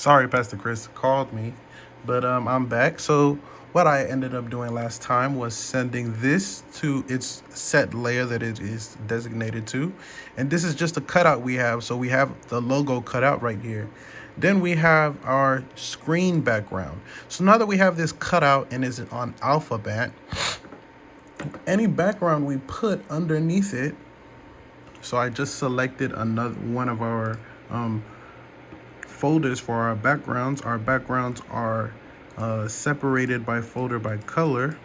Sorry, Pastor Chris called me, but I'm back. So what I ended up doing last time was sending this to its set layer that it is designated to, and this is just a cutout we have. So we have the logo cut out right here. Then we have our screen background. So now that we have this cutout and is on alphabet, any background we put underneath it. So I just selected another one of our folders for our backgrounds. Our backgrounds are separated by folder by color,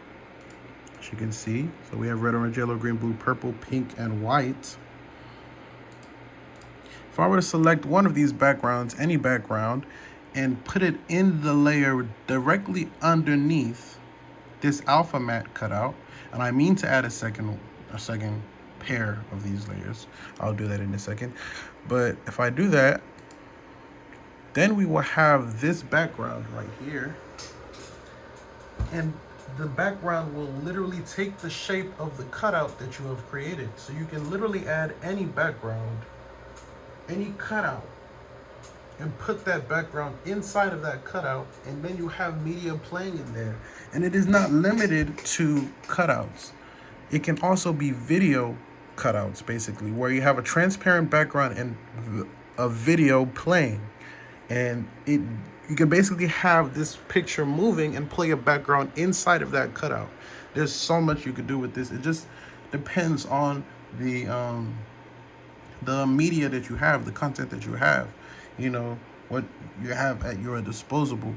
as you can see. So we have red, orange, yellow, green, blue, purple, pink, and white. If I were to select one of these backgrounds, any background, and put it in the layer directly underneath this alpha matte cutout, and I mean to add a second pair of these layers. I'll do that in a second. But if I do that, then we will have this background right here. And the background will literally take the shape of the cutout that you have created. So you can literally add any background, any cutout, and put that background inside of that cutout, and then you have media playing in there. And it is not limited to cutouts. It can also be video cutouts, basically, where you have a transparent background and a video playing. And you can basically have this picture moving and play a background inside of that cutout. There's so much you could do with this. It just depends on the media that you have, the content that you have, what you have at your disposal.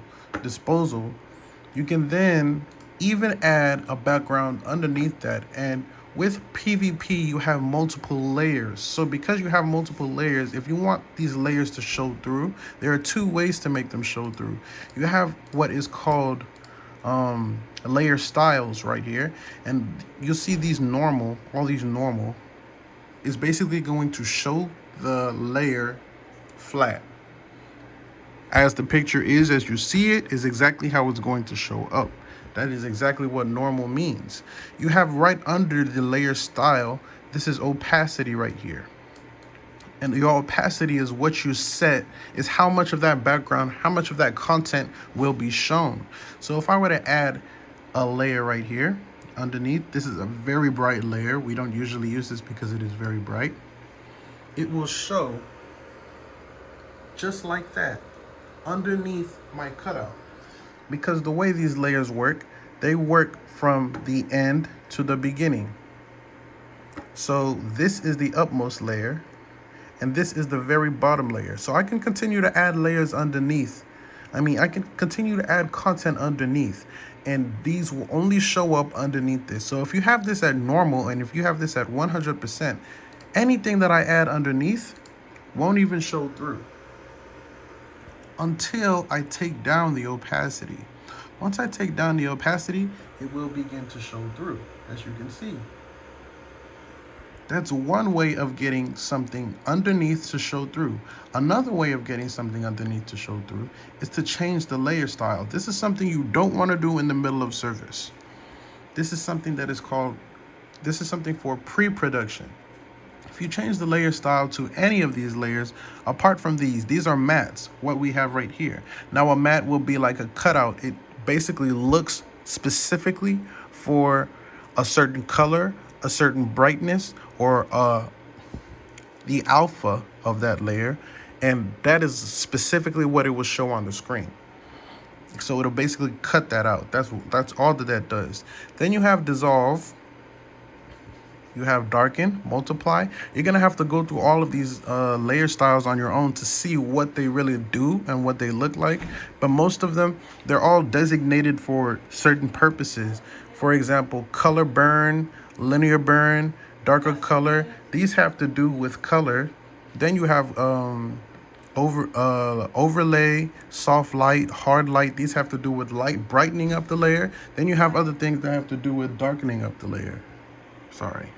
You can then even add a background underneath that. And with PVP, you have multiple layers. So because you have multiple layers, if you want these layers to show through, there are two ways to make them show through. You have what is called layer styles right here. And you'll see all these normal is basically going to show the layer flat. As the picture is, as you see it, is exactly how it's going to show up. That is exactly what normal means. You have right under the layer style, this is opacity right here. And your opacity is what you set, is how much of that background, how much of that content will be shown. So if I were to add a layer right here underneath, this is a very bright layer. We don't usually use this because it is very bright. It will show just like that underneath my cutout. Because the way these layers work, they work from the end to the beginning. So this is the upmost layer, and this is the very bottom layer. So I can continue to add layers underneath. I can continue to add content underneath, and these will only show up underneath this. So if you have this at normal, and if you have this at 100%, anything that I add underneath won't even show through until I take down the opacity. Once I take down the opacity, it will begin to show through, as you can see. That's one way of getting something underneath to show through. Another way of getting something underneath to show through is to change the layer style. This is something you don't want to do in the middle of service. This is something for pre-production. If you change the layer style to any of these layers, apart from these are mattes, what we have right here. Now a matte will be like a cutout. It basically looks specifically for a certain color, a certain brightness, or the alpha of that layer. And that is specifically what it will show on the screen. So it'll basically cut that out. That's all that does. Then you have dissolve. You have darken, multiply. You're going to have to go through all of these layer styles on your own to see what they really do and what they look like. But most of them, they're all designated for certain purposes. For example, color burn, linear burn, darker color. These have to do with color. Then you have overlay, soft light, hard light. These have to do with light brightening up the layer. Then you have other things that have to do with darkening up the layer. Sorry.